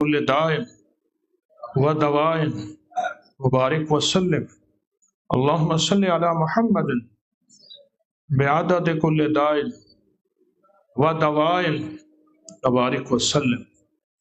كل داء ودواء وبارك وسلم اللهم صل على محمد بعدد كل داء ودواء وبارك وسلم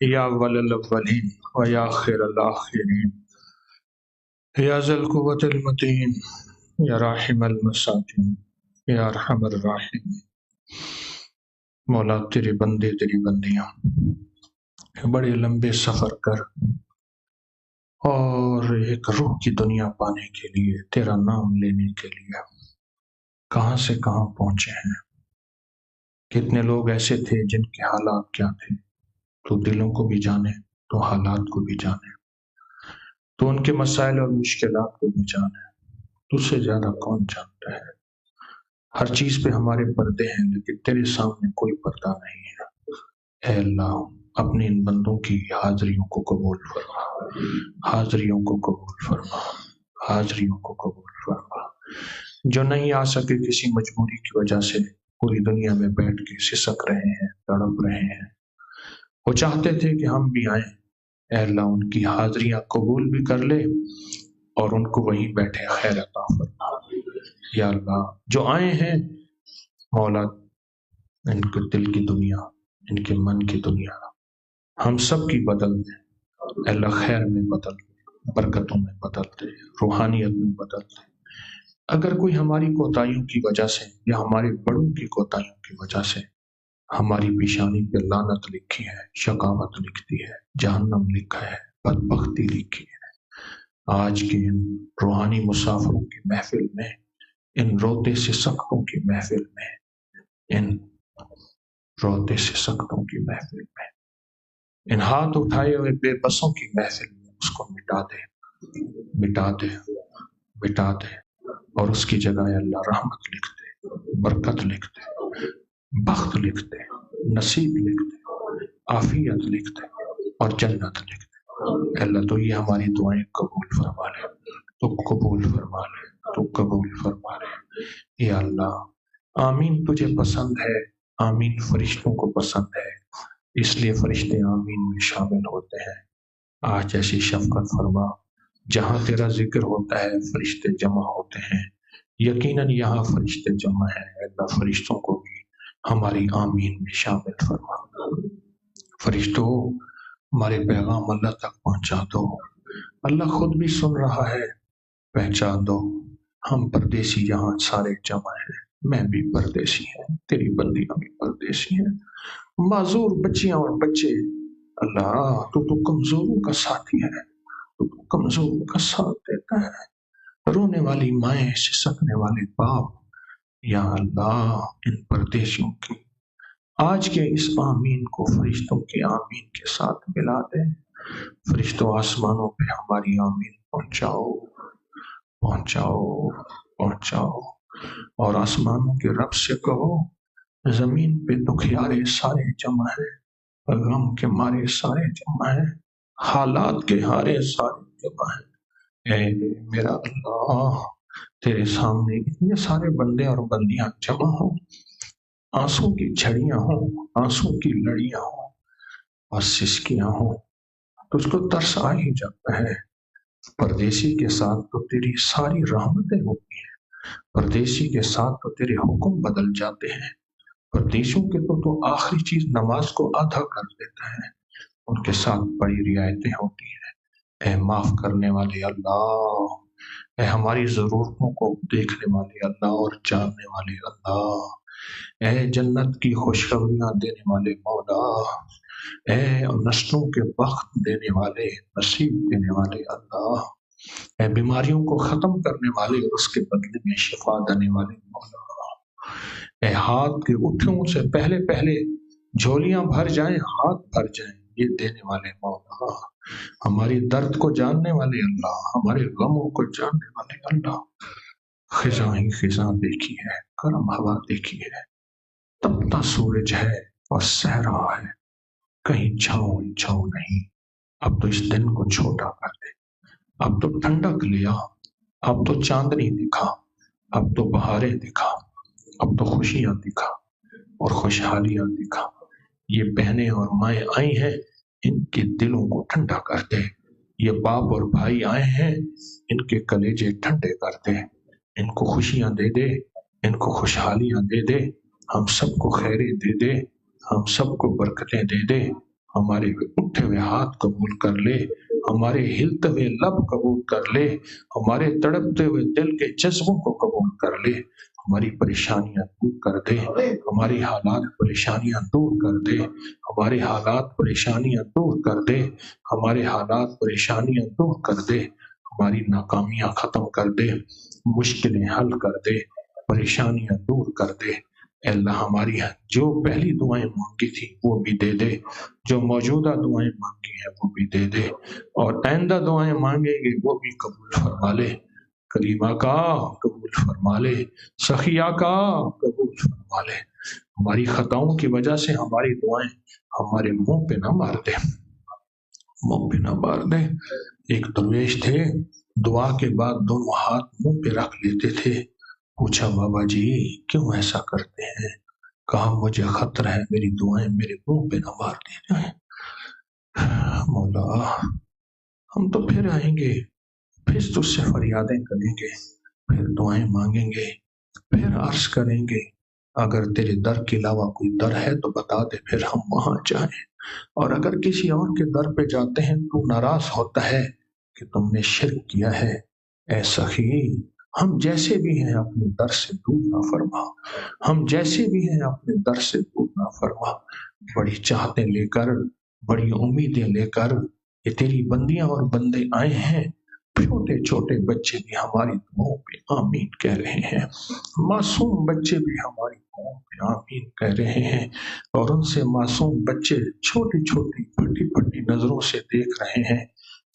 يا أول الأولين ويا خير الآخرين يا ذا القوة المتين يا راحم المساكين يا أرحم الراحمين۔ مولا تیرے بندے تیری بندیاں بڑے لمبے سفر کر اور ایک روح کی دنیا پانے کے لیے، تیرا نام لینے کے لیے کہاں سے کہاں پہنچے ہیں۔ کتنے لوگ ایسے تھے جن کے حالات کیا تھے، تو دلوں کو بھی جانے، تو حالات کو بھی جانے، تو ان کے مسائل اور مشکلات کو بھی جانے۔ تجھ سے زیادہ کون جانتا ہے؟ ہر چیز پہ ہمارے پردے ہیں، لیکن تیرے سامنے کوئی پردہ نہیں ہے۔ اے اللہ، اپنے ان بندوں کی حاضریوں کو قبول فرما، حاضریوں کو قبول فرما، حاضریوں کو قبول فرما۔ جو نہیں آ سکے کسی مجبوری کی وجہ سے، پوری دنیا میں بیٹھ کے سسک رہے ہیں، تڑپ رہے ہیں، وہ چاہتے تھے کہ ہم بھی آئیں۔ اے اللہ، ان کی حاضریاں قبول بھی کر لے اور ان کو وہیں بیٹھے خیر عطا فرما۔ یا اللہ، جو آئے ہیں مولا، ان کے دل کی دنیا، ان کے من کی دنیا ہم سب کی بدل دے۔ اے اللہ، خیر میں بدل دے، برکتوں میں بدل دے، روحانیت میں بدل دے۔ اگر کوئی ہماری کوتاہیوں کی وجہ سے یا ہمارے بڑوں کی کوتاہیوں کی وجہ سے ہماری پیشانی پہ لعنت لکھی ہے، شقاوت لکھتی ہے، جہنم لکھا ہے، بدبختی لکھی ہے، آج کے ان روحانی مسافروں کی محفل میں، ان روتے سے سختوں کی محفل میں، ان روتے سے سختوں کی محفل میں، ان ہاتھ اٹھائے ہوئے بے بسوں کی محفل میں اس کو مٹا دے، مٹا دے، مٹا دے، اور اس کی جگہ اللہ رحمت لکھ دے، برکت لکھ دے، بخت لکھ دے، نصیب لکھ دے، عافیت لکھ دے اور جنت لکھ دے۔ اے اللہ، تو یہ ہماری دعائیں قبول فرما لے، تو قبول فرما لے، تو قبول فرما لے۔ یا اللہ، آمین تجھے پسند ہے، آمین فرشتوں کو پسند ہے، اس لیے فرشتے آمین میں شامل ہوتے ہیں۔ آج ایسی شفقت فرما، جہاں تیرا ذکر ہوتا ہے فرشتے جمع ہوتے ہیں، یقیناً یہاں فرشتے جمع ہیں۔ اے اللہ، فرشتوں کو بھی ہماری آمین میں شامل فرما۔ فرشتوں، ہمارے پیغام اللہ تک پہنچا دو۔ اللہ خود بھی سن رہا ہے، پہچان دو۔ ہم پردیسی یہاں سارے جمع ہیں، میں بھی پردیسی ہیں، تیری بندیاں بھی پردیسی ہیں، معذور بچیاں اور بچے۔ اللہ، تو کمزوروں کا ساتھی ہے، تو کمزوروں کا ساتھ دیتا ہے۔ رونے والی مائیں، سسکنے والے باپ، یا اللہ، ان پردیسیوں کی آج کے اس آمین کو فرشتوں کے آمین کے ساتھ ملا دے۔ فرشتوں، آسمانوں پہ ہماری آمین پہنچاؤ، پہنچاؤ، پہنچاؤ، اور آسمانوں کے رب سے کہو، زمین پہ دکھیارے سارے جمع ہیں، غم کے مارے سارے جمع ہیں، حالات کے ہارے سارے جمع ہیں۔ اے میرا اللہ، تیرے سامنے اتنے سارے بندے اور بندیاں جمع ہوں، آنسوں کی جھڑیاں ہوں، آنسوں کی لڑیاں ہوں اور سسکیاں ہوں، تجھ کو ترس آ ہی جاتا ہے۔ پردیسی کے ساتھ تو تیری ساری رحمتیں ہوتی ہیں، پردیسی کے ساتھ تو تیرے حکم بدل جاتے ہیں، پردیسیوں کے تو آخری چیز نماز کو آدھا کر دیتا ہے، ان کے ساتھ بڑی رعایتیں ہوتی ہیں۔ اے معاف کرنے والے اللہ، اے ہماری ضرورتوں کو دیکھنے والے اللہ اور جاننے والے اللہ، اے جنت کی خوشخبریاں دینے والے مولا، اے نسلوں کے وقت دینے والے، نصیب دینے والے اللہ، اے بیماریوں کو ختم کرنے والے، اس کے بدلے میں شفا دینے والے مولا، اے ہاتھ کے اٹھوں سے پہلے پہلے جھولیاں بھر جائیں، ہاتھ بھر جائیں، یہ دینے والے مولا، ہماری درد کو جاننے والے اللہ، ہمارے غموں کو جاننے والے اللہ۔ خزاں ہی خزاں دیکھی ہے، گرم ہوا دیکھی ہے، تپتا سورج ہے اور سہ رہا ہے، کہیں چھاؤں ہی چھاؤں نہیں۔ اب تو اس دن کو چھوٹا کر دے، اب تو ٹھنڈک لیا، اب تو چاندنی دکھا، اب تو بہاریں دکھا، اب تو خوشیاں دکھا اور خوشحالیاں دکھا۔ یہ بہنیں اور مائیں آئی ہیں ان کے دلوں کو ٹھنڈا کر دے۔ یہ باپ اور بھائی آئے ہیں، ان کے کلیجے ٹھنڈے کر دے، ان کو خوشیاں دے دے، ان کو خوشحالیاں دے دے، ہم سب کو خیریں دے دے، ہم سب کو برکتیں دے دے، ہمارے اٹھے ہوئے ہاتھ قبول کر لے، ہمارے ہلتے ہوئے لب قبول کر لے، ہمارے تڑپتے ہوئے دل کے جذبوں کو قبول کر لے، ہماری پریشانیاں دور کر دے، ہماری حالات پریشانیاں دور کر دے، ہمارے حالات پریشانیاں دور کر دے، ہمارے حالات پریشانیاں دور کر دے، ہماری ناکامیاں ختم کر دے، مشکلیں حل کر دے، پریشانیاں دور کر دے۔ اے اللہ ہماری جو پہلی دعائیں مانگی تھی وہ بھی دے دے، جو موجودہ دعائیں مانگی ہیں وہ بھی دے دے، اور آئندہ دعائیں مانگیں گے وہ بھی قبول فرما لے۔ کریمہ کا قبول فرما لے، سخیہ کا قبول فرما لے۔ ہماری خطاؤں کی وجہ سے ہماری دعائیں ہمارے منہ پہ نہ مار دے، منہ پہ نہ مار دے۔ ایک درویش تھے، دعا کے بعد دونوں ہاتھ منہ پہ رکھ لیتے تھے۔ پوچھا بابا جی کیوں ایسا کرتے ہیں؟ کہا مجھے خطرہ ہے میری دعائیں میرے منہ پہ نہ مار دی جائیں۔ مولا ہم تو پھر آئیں گے، پھر تجھ سے فریادیں کریں گے، پھر دعائیں مانگیں گے، پھر عرض کریں گے اگر تیرے در کے علاوہ کوئی در ہے تو بتا دے، پھر ہم وہاں جائیں، اور اگر کسی اور کے در پہ جاتے ہیں تو ناراض ہوتا ہے کہ تم نے شرک کیا ہے۔ اے سخی ہم جیسے بھی ہیں اپنے در سے دور نہ فرما، ہم جیسے بھی ہیں اپنے در سے دور نہ فرما۔ بڑی چاہتیں لے کر، بڑی امیدیں لے کر یہ تیری بندیاں اور بندے آئے ہیں، چھوٹے چھوٹے بچے بھی ہماری دعاؤں پہ آمین کہہ رہے ہیں، معصوم بچے بھی ہماری دعاؤں پہ آمین کہہ رہے ہیں، اور ان سے معصوم بچے چھوٹی چھوٹی پھٹی پھٹی نظروں سے دیکھ رہے ہیں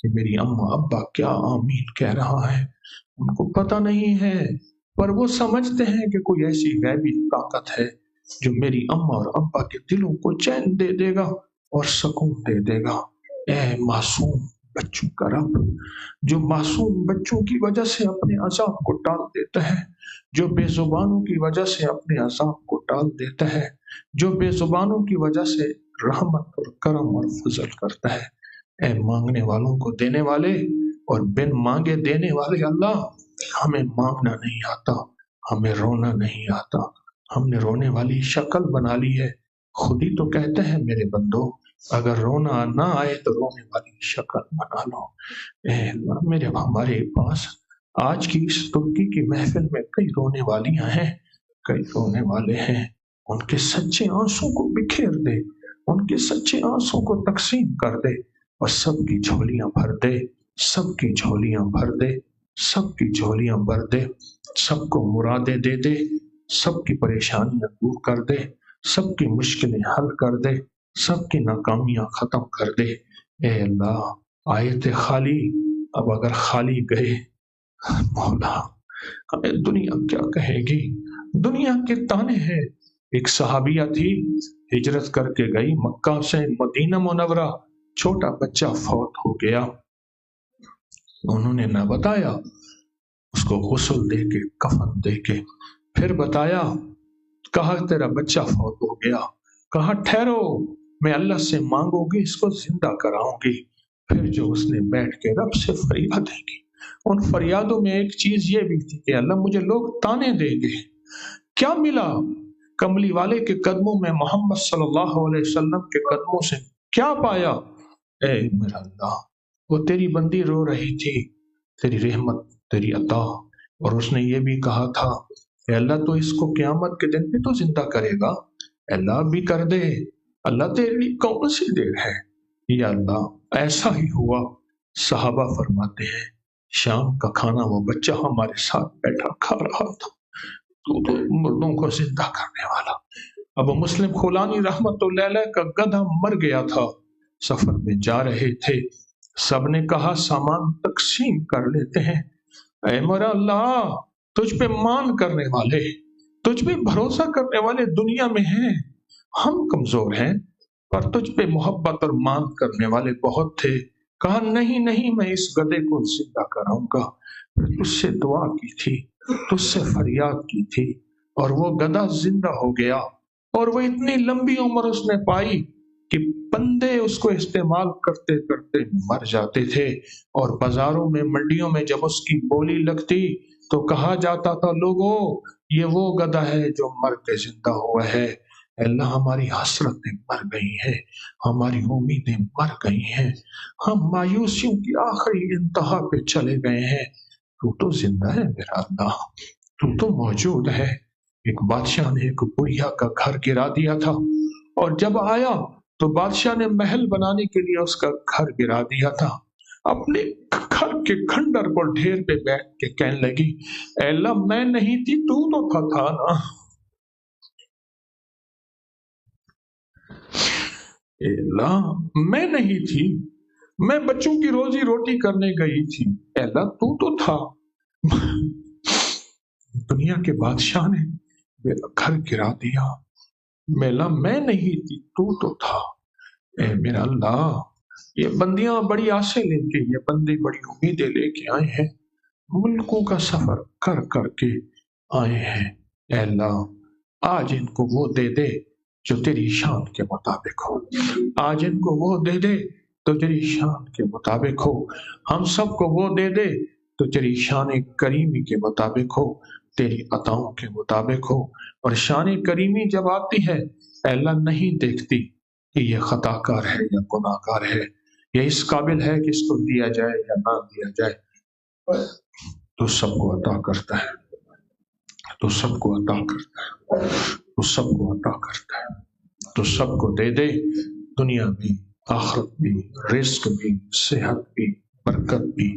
کہ میری اماں ابا کیا آمین کہہ رہا ہے۔ ان کو پتہ نہیں ہے پر وہ سمجھتے ہیں کہ کوئی ایسی غیبی طاقت ہے جو میری اماں اور ابا کے دلوں کو چین دے دے گا اور سکون دے دے گا۔ اے معصوم بچوں کا رب، جو معصوم بچوں کی وجہ سے اپنے عذاب کو ٹال دیتا ہے، جو بے زبانوں کی وجہ سے اپنے عذاب کو ٹال دیتا ہے، جو بے زبانوں کی وجہ سے رحمت اور کرم اور فضل کرتا ہے۔ اے مانگنے والوں کو دینے والے اور بن مانگے دینے والے اللہ، ہمیں مانگنا نہیں آتا، ہمیں رونا نہیں آتا، ہم نے رونے والی شکل بنا لی ہے۔ خود ہی تو کہتے ہیں میرے بندو اگر رونا نہ آئے تو رونے والی شکل بنا لو۔ اے اللہ میرے ہمارے پاس آج کی اس ترکی کی محفل میں کئی رونے والیاں ہیں، کئی رونے والے ہیں، ان کے سچے آنسوں کو بکھیر دے، ان کے سچے آنسوں کو تقسیم کر دے، اور سب کی جھولیاں بھر دے، سب کی جھولیاں بھر دے، سب کی جھولیاں بھر دے، سب کو مرادیں دے دے، سب کی پریشانیاں دور کر دے، سب کی مشکلیں حل کر دے، سب کی ناکامیاں ختم کر دے۔ اے اللہ آئے تھے خالی، اب اگر خالی گئے مولا ہمیں دنیا کیا کہے گی؟ دنیا کے تانے ہیں۔ ایک صحابیہ تھی، ہجرت کر کے گئی مکہ سے مدینہ منورہ، چھوٹا بچہ فوت ہو گیا، انہوں نے نہ بتایا، اس کو غسل دے کے کفن دے کے پھر بتایا، کہا تیرا بچہ فوت ہو گیا، کہا ٹھہرو میں اللہ سے مانگوں گی اس کو زندہ کراؤں گی۔ پھر جو اس نے بیٹھ کے رب سے فریادیں کی، ان فریادوں میں ایک چیز یہ بھی تھی کہ اللہ مجھے لوگ تانے دیں گے، کیا ملا؟ کملی والے کے قدموں میں محمد صلی اللہ علیہ وسلم کے قدموں سے کیا پایا؟ اے میرا اللہ وہ تیری بندی رو رہی تھی، تیری رحمت تیری عطا، اور اس نے یہ بھی کہا تھا اے اللہ تو اس کو قیامت کے دن بھی تو زندہ کرے گا، اے اللہ بھی کر دے، اللہ تیری کون سی دیر ہے؟ یا اللہ ایسا ہی ہوا۔ صحابہ فرماتے ہیں شام کا کھانا وہ بچہ ہمارے ساتھ بیٹھا کھا رہا تھا، تو مردوں کو زندہ کرنے والا۔ ابو مسلم خولانی رحمت اللہ علیہ کا گدھا مر گیا تھا، سفر میں جا رہے تھے، سب نے کہا سامان تقسیم کر لیتے ہیں۔ اے میرا اللہ تجھ پہ مان کرنے والے، تجھ پہ بھروسہ کرنے والے دنیا میں ہیں، ہم کمزور ہیں پر تجھ پہ محبت اور مان کرنے والے بہت تھے۔ کہا نہیں نہیں میں اس گدھے کو زندہ کراؤں گا۔ پھر تجھ سے دعا کی تھی، تجھ سے فریاد کی تھی، اور وہ گدھا زندہ ہو گیا، اور وہ اتنی لمبی عمر اس نے پائی کہ بندے اس کو استعمال کرتے کرتے مر جاتے تھے، اور بازاروں میں منڈیوں میں جب اس کی بولی لگتی تو کہا جاتا تھا لوگوں یہ وہ گدھا ہے جو مر کے زندہ ہوا ہے۔ اے اللہ ہماری حسرتیں مر گئی ہیں، ہماری امیدیں مر گئی ہیں، ہم مایوسیوں کی آخری انتہا پہ چلے گئے ہیں۔ تو زندہ ہے میرا اللہ، تو موجود ہے۔ ایک بادشاہ نے ایک بڑھیا کا گھر گرا دیا تھا، اور جب آیا تو بادشاہ نے محل بنانے کے لیے اس کا گھر گرا دیا تھا۔ اپنے گھر کے کھنڈر پر ڈھیر پہ بیٹھ کے کہنے لگی اے اللہ میں نہیں تھی تو تھا نا، اے اللہ میں نہیں تھی، میں بچوں کی روزی روٹی کرنے گئی تھی، اے اللہ تو تھا۔ دنیا کے بادشاہ نے میرا گھر گرا دیا، میلا میں نہیں تھی تو تھا۔ اے میرا اللہ یہ بندیاں بڑی آسیں لے کے، یہ بندے بڑی امیدیں لے کے آئے ہیں، ملکوں کا سفر کر کر کے آئے ہیں۔ اے اللہ آج ان کو وہ دے دے جو تیری شان کے مطابق ہو، آج ان کو وہ دے دے تو تیری شان کے مطابق ہو، ہم سب کو وہ دے دے تو تیری شان کریمی کے مطابق ہو، تیری عطاؤں کے مطابق ہو۔ اور شان کریمی جب آتی ہے اے اللہ نہیں دیکھتی کہ یہ خطا کار ہے یا گناہ گار ہے، یہ اس قابل ہے کہ اس کو دیا جائے یا نہ دیا جائے، تو سب کو عطا کرتا ہے، تو سب کو عطا کرتا ہے، تو سب کو عطا کرتا ہے، تو سب کو دے دے، دنیا بھی، آخرت بھی، رزق بھی، صحت بھی، برکت بھی،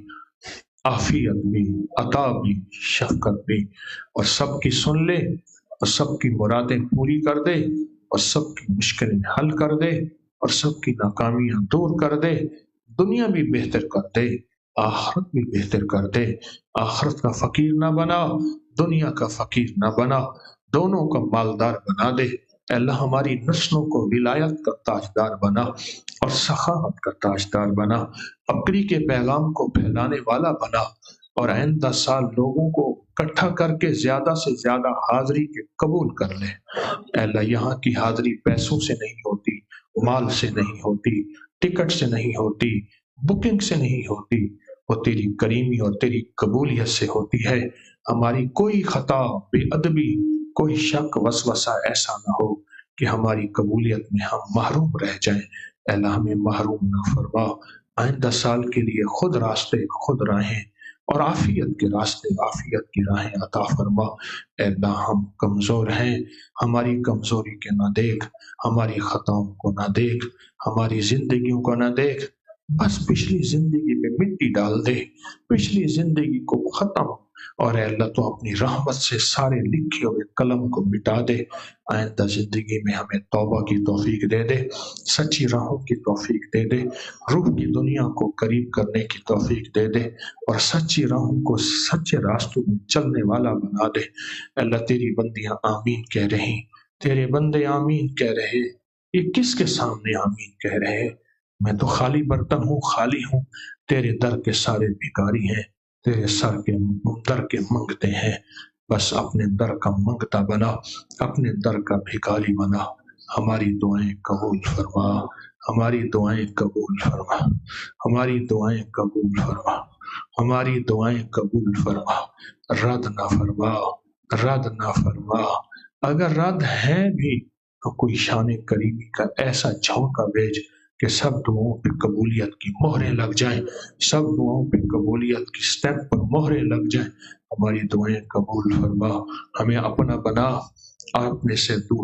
عافیت بھی، عطا بھی، شفقت بھی، اور سب کی سن لے، اور سب کی مرادیں پوری کر دے، اور سب کی مشکلیں حل کر دے، اور سب کی ناکامیاں دور کر دے، دنیا بھی بہتر کر دے، آخرت بھی بہتر کر دے، آخرت کا فقیر نہ بنا، دنیا کا فقیر نہ بنا، دونوں کا مالدار بنا دے۔ اے اللہ ہماری نسلوں کو ولایت کا تاجدار بنا اور سخاوت کا تاجدار بنا، بکری کے پیغام کو پھیلانے والا بنا، اور آئندہ سال لوگوں کو اکٹھا کر کے زیادہ سے زیادہ حاضری کے قبول کر لے۔ اے اللہ یہاں کی حاضری پیسوں سے نہیں ہوتی، مال سے نہیں ہوتی، ٹکٹ سے نہیں ہوتی، بکنگ سے نہیں ہوتی، وہ تیری کریمی اور تیری قبولیت سے ہوتی ہے۔ ہماری کوئی خطا، بے ادبی، کوئی شک وسوسہ ایسا نہ ہو کہ ہماری قبولیت میں ہم محروم رہ جائیں۔ اے اللہ ہمیں محروم نہ فرما، آئندہ سال کے لیے خود راستے، خود راہیں، اور عافیت کے راستے، عافیت کی راہیں عطا فرما۔ اے اللہ ہم کمزور ہیں، ہماری کمزوری کے نہ دیکھ، ہماری خطاؤں کو نہ دیکھ، ہماری زندگیوں کو نہ دیکھ، بس پچھلی زندگی میں مٹی ڈال دے، پچھلی زندگی کو ختم، اور اے اللہ تو اپنی رحمت سے سارے لکھے ہوئے قلم کو مٹا دے۔ آئندہ زندگی میں ہمیں توبہ کی توفیق دے دے، سچی راہوں کی توفیق دے دے، روح کی دنیا کو قریب کرنے کی توفیق دے دے، اور سچی راہوں کو سچے راستوں میں چلنے والا بنا دے۔ اے اللہ تیری بندیاں آمین کہہ رہی، تیرے بندے آمین کہہ رہے، یہ کس کے سامنے آمین کہہ رہے؟ میں تو خالی برتن ہوں، خالی ہوں، تیرے در کے سارے بھکاری ہیں، تیرے سر کے در کے منگتے ہیں، بس اپنے در کا منگتا بنا، اپنے در کا بھکاری بنا۔ ہماری دعائیں قبول فرما، ہماری دعائیں قبول فرما، ہماری دعائیں قبول فرما، ہماری دعائیں قبول فرما، رد نہ فرما، رد نہ فرما، اگر رد ہے بھی تو کوئی شان کریمی کا ایسا جھونکا بھیج کہ سب دعاؤں پہ قبولیت کی مہریں لگ جائیں، سب دعاؤں پہ قبولیت کی سٹیمپ پر مہریں لگ جائیں۔ ہماری دعائیں قبول فرما، ہمیں اپنا بنا، اپنے سے دور